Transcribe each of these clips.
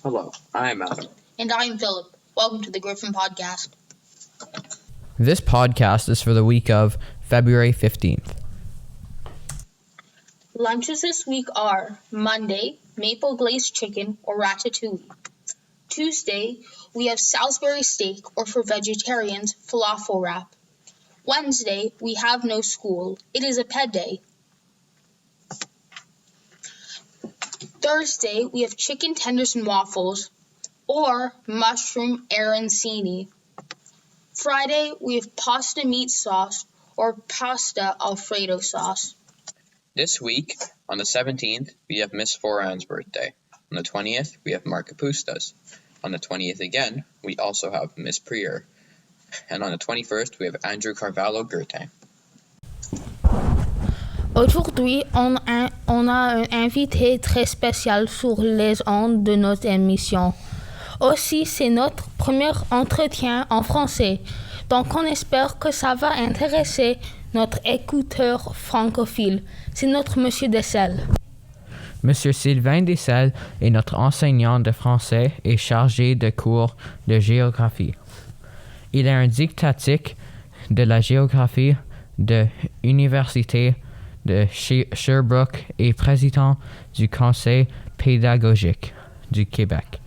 Hello, I'm Adam. And I'm Philip. Welcome to the Griffin Podcast. This podcast is for the week of February 15th. Lunches this week are Monday, maple glazed chicken or ratatouille. Tuesday, we have Salisbury steak or for vegetarians, falafel wrap. Wednesday, we have no school. It is a pet day. Thursday, we have chicken tenders and waffles or mushroom arancini. Friday, we have pasta meat sauce or pasta Alfredo sauce. This week, on the 17th, we have Miss Foran's birthday. On the 20th, we have Mark Kapusta's. On the 20th again, we also have Miss Prier. And on the 21st, we have Andrew Carvalho Goethe. Aujourd'hui, on a un invité très spécial sur les ondes de notre émission. Aussi, c'est notre premier entretien en français, donc on espère que ça va intéresser notre écouteur francophile. C'est notre Monsieur Dessel. Monsieur Sylvain Dessel est notre enseignant de français et chargé de cours de géographie. Il est un didactique de la géographie de l'Université de Sherbrooke et président du Conseil pédagogique du Québec,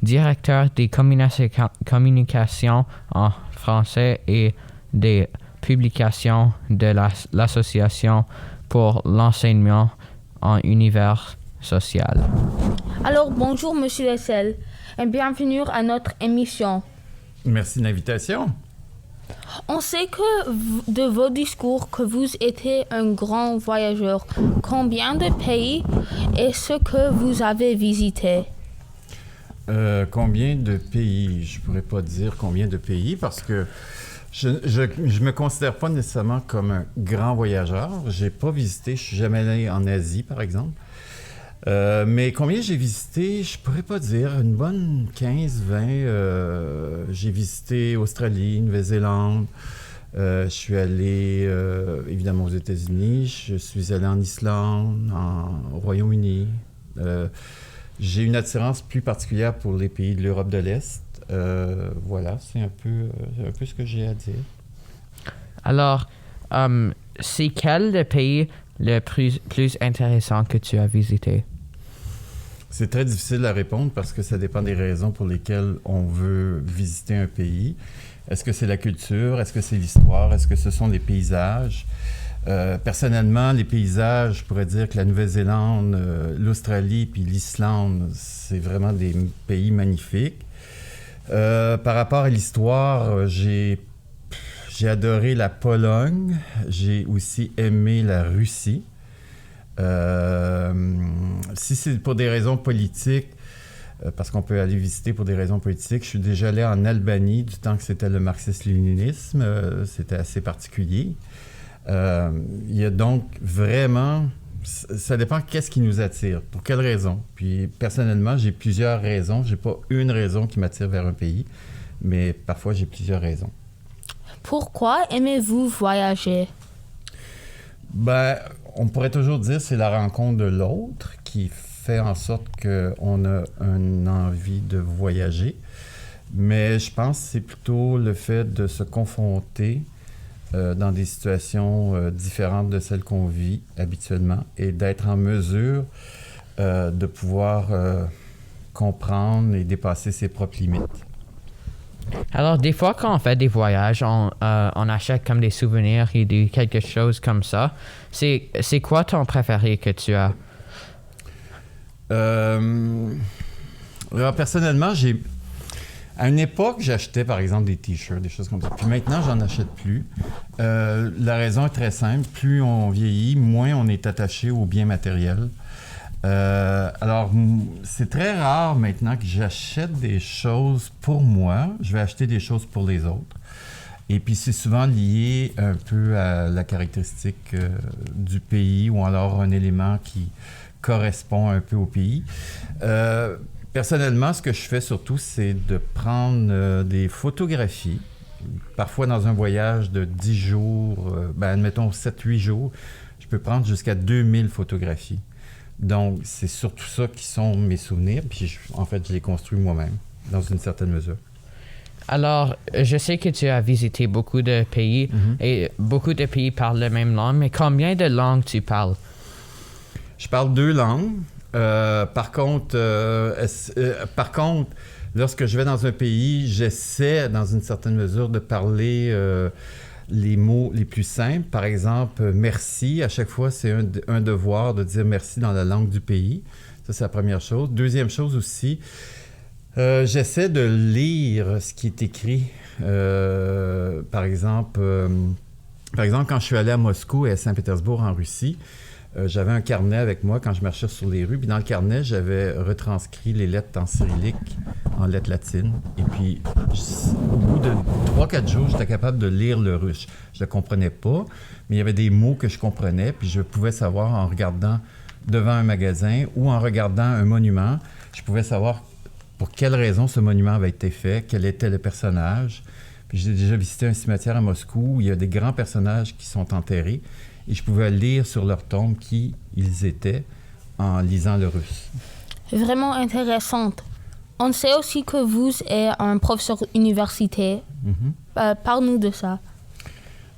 directeur des communications en français et des publications de l'Association pour l'enseignement en univers social. Alors, bonjour Monsieur Dessel et bienvenue à notre émission. Merci de l'invitation. On sait que de vos discours que vous étiez un grand voyageur. Combien de pays est-ce que vous avez visité? Combien de pays? Je pourrais pas dire combien de pays parce que je me considère pas nécessairement comme un grand voyageur. J'ai pas visité, je suis jamais allé en Asie, par exemple. Mais combien j'ai visité, je pourrais pas dire. Une bonne 15, 20. J'ai visité Australie, Nouvelle-Zélande. Je suis allé, évidemment, aux États-Unis. Je suis allé en Islande, au Royaume-Uni. J'ai une attirance plus particulière pour les pays de l'Europe de l'Est. Voilà, c'est un peu ce que j'ai à dire. Alors, c'est quel le pays le plus intéressant que tu as visité? C'est très difficile à répondre parce que ça dépend des raisons pour lesquelles on veut visiter un pays. Est-ce que c'est la culture? Est-ce que c'est l'histoire? Est-ce que ce sont les paysages? Personnellement, les paysages, je pourrais dire que la Nouvelle-Zélande, l'Australie puis l'Islande, c'est vraiment des pays magnifiques. Par rapport à l'histoire, j'ai adoré la Pologne. J'ai aussi aimé la Russie. Si c'est pour des raisons politiques, parce qu'on peut aller visiter pour des raisons politiques, je suis déjà allé en Albanie du temps que c'était le marxisme-léninisme. C'était assez particulier. Il y a donc vraiment... Ça dépend qu'est-ce qui nous attire, pour quelles raisons. Puis personnellement, j'ai plusieurs raisons. J'ai pas une raison qui m'attire vers un pays, mais parfois j'ai plusieurs raisons. Pourquoi aimez-vous voyager? Ben, on pourrait toujours dire que c'est la rencontre de l'autre qui fait en sorte qu'on a une envie de voyager. Mais je pense que c'est plutôt le fait de se confronter dans des situations différentes de celles qu'on vit habituellement et d'être en mesure de pouvoir comprendre et dépasser ses propres limites. Alors, des fois, quand on fait des voyages, on achète comme des souvenirs et quelque chose comme ça. C'est quoi ton préféré que tu as? Alors, personnellement, à une époque, j'achetais, par exemple, des t-shirts, des choses comme ça. Puis maintenant, j'en achète plus. La raison est très simple. Plus on vieillit, moins on est attaché aux biens matériels. Alors, c'est très rare maintenant que j'achète des choses pour moi. Je vais acheter des choses pour les autres. Et puis, c'est souvent lié un peu à la caractéristique du pays ou alors un élément qui correspond un peu au pays. Personnellement, ce que je fais surtout, c'est de prendre des photographies. Parfois, dans un voyage de 10 jours, admettons 7-8 jours, je peux prendre jusqu'à 2000 photographies. Donc, c'est surtout ça qui sont mes souvenirs. Puis, en fait, je les construis moi-même, dans une certaine mesure. Alors, je sais que tu as visité beaucoup de pays et beaucoup de pays parlent la même langue, mais combien de langues tu parles? Je parle 2 langues. Par contre, lorsque je vais dans un pays, j'essaie, dans une certaine mesure, de parler les mots les plus simples. Par exemple, merci. À chaque fois, c'est un devoir de dire merci dans la langue du pays. Ça, c'est la première chose. Deuxième chose aussi, j'essaie de lire ce qui est écrit. Par exemple, quand je suis allé à Moscou et à Saint-Pétersbourg en Russie, j'avais un carnet avec moi quand je marchais sur les rues. Puis dans le carnet, j'avais retranscrit les lettres en cyrillique, en lettres latines. Et puis, au bout de 3-4 jours, j'étais capable de lire le russe. Je ne le comprenais pas, mais il y avait des mots que je comprenais. Puis je pouvais savoir en regardant devant un magasin ou en regardant un monument, je pouvais savoir pour quelle raison ce monument avait été fait, quel était le personnage. Puis j'ai déjà visité un cimetière à Moscou où il y a des grands personnages qui sont enterrés et je pouvais lire sur leur tombe qui ils étaient en lisant le russe. Vraiment intéressante. On sait aussi que vous êtes un professeur universitaire. Parle-nous de ça.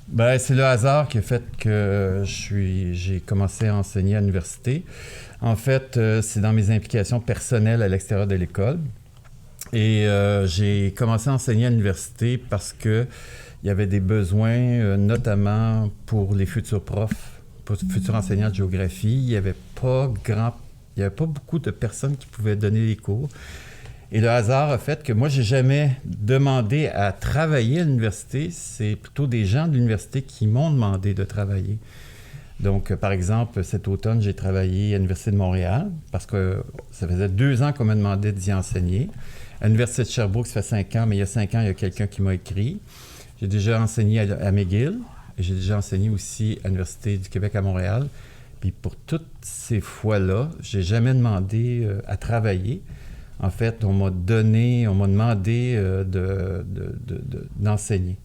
Ben, c'est le hasard qui a fait que j'ai commencé à enseigner à l'université. En fait, c'est dans mes implications personnelles à l'extérieur de l'école. Et j'ai commencé à enseigner à l'université parce qu'il y avait des besoins, notamment pour les futurs profs, pour les futurs enseignants de géographie. Il n'y avait pas beaucoup de personnes qui pouvaient donner les cours. Et le hasard a fait que moi, j'ai jamais demandé à travailler à l'université. C'est plutôt des gens de l'université qui m'ont demandé de travailler. Donc, par exemple, cet automne, j'ai travaillé à l'Université de Montréal parce que ça faisait 2 ans qu'on m'a demandé d'y enseigner. À l'Université de Sherbrooke, ça fait 5 ans, mais il y a 5 ans, il y a quelqu'un qui m'a écrit. J'ai déjà enseigné à McGill et j'ai déjà enseigné aussi à l'Université du Québec à Montréal. Puis pour toutes ces fois-là, j'ai jamais demandé à travailler. En fait, on m'a demandé d'enseigner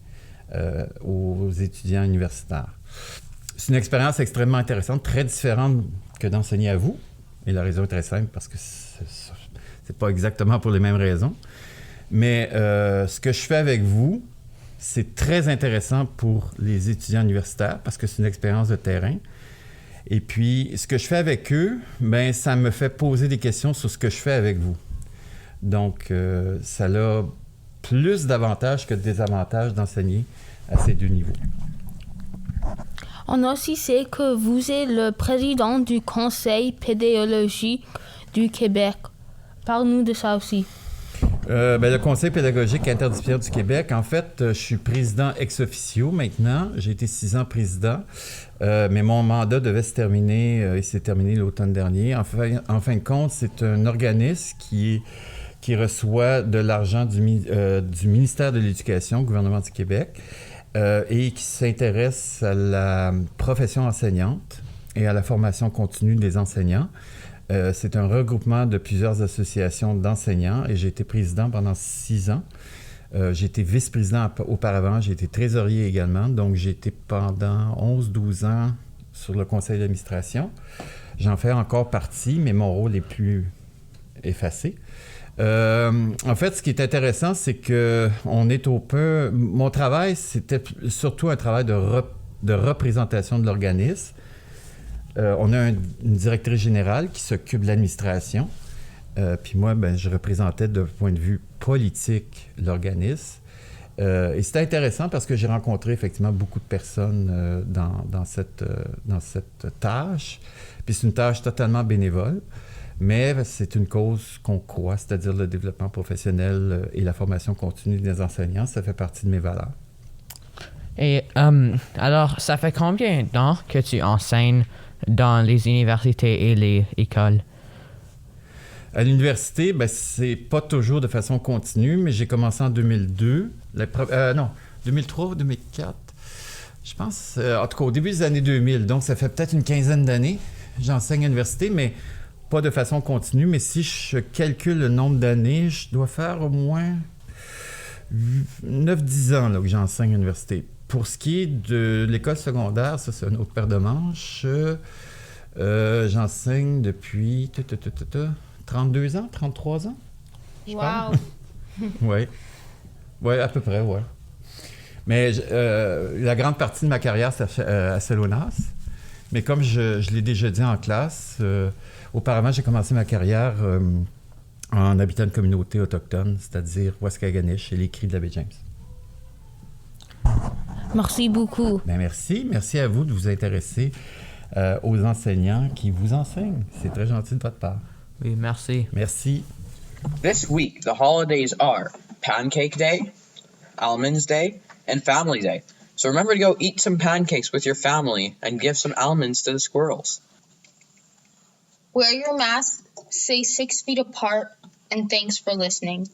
aux étudiants universitaires. C'est une expérience extrêmement intéressante, très différente que d'enseigner à vous. Et la raison est très simple, parce que c'est pas exactement pour les mêmes raisons. Mais ce que je fais avec vous, c'est très intéressant pour les étudiants universitaires, parce que c'est une expérience de terrain. Et puis, ce que je fais avec eux, bien, ça me fait poser des questions sur ce que je fais avec vous. Donc, ça a plus d'avantages que de désavantages d'enseigner à ces 2 niveaux. On aussi sait que vous êtes le président du Conseil pédagogique du Québec. Parle-nous de ça aussi. Le Conseil pédagogique interdisciplinaire du Québec, en fait, je suis président ex officio maintenant. J'ai été 6 ans président, mais mon mandat devait se terminer, il s'est terminé l'automne dernier. En fin de compte, c'est un organisme qui reçoit de l'argent du ministère de l'Éducation, gouvernement du Québec, et qui s'intéresse à la profession enseignante et à la formation continue des enseignants. C'est un regroupement de plusieurs associations d'enseignants et j'ai été président pendant 6 ans. J'ai été vice-président auparavant, j'ai été trésorier également, donc j'ai été pendant 11-12 ans sur le conseil d'administration. J'en fais encore partie, mais mon rôle est plus effacé. En fait, ce qui est intéressant, c'est que mon travail, c'était surtout un travail de représentation de l'organisme. On a une directrice générale qui s'occupe de l'administration. Puis moi, je représentais d'un point de vue politique l'organisme. Et c'était intéressant parce que j'ai rencontré effectivement beaucoup de personnes dans cette tâche. Puis c'est une tâche totalement bénévole. Mais c'est une cause qu'on croit, c'est-à-dire le développement professionnel et la formation continue des enseignants. Ça fait partie de mes valeurs. Et alors, ça fait combien de temps que tu enseignes dans les universités et les écoles? À l'université, c'est pas toujours de façon continue, mais j'ai commencé en 2002. 2003 ou 2004. Je pense, en tout cas, au début des années 2000. Donc, ça fait peut-être une quinzaine d'années. J'enseigne à l'université, mais pas de façon continue, mais si je calcule le nombre d'années, je dois faire au moins 9-10 ans là, que j'enseigne à l'université. Pour ce qui est de l'école secondaire, ça c'est une autre paire de manches, J'enseigne depuis 32 ans, 33 ans. Wow. Oui. Oui, à peu près, oui. Mais la grande partie de ma carrière, c'est à Celonas. Mais comme je l'ai déjà dit en classe, auparavant, j'ai commencé ma carrière en habitant une communauté autochtone, c'est-à-dire Waskaganish et les Cris de la baie James. Merci beaucoup. Ben merci. Merci à vous de vous intéresser aux enseignants qui vous enseignent. C'est très gentil de votre part. Oui, merci. Merci. This week, the holidays are Pancake Day, Almonds Day, and Family Day. So remember to go eat some pancakes with your family and give some almonds to the squirrels. Wear your mask, stay 6 feet apart, and thanks for listening.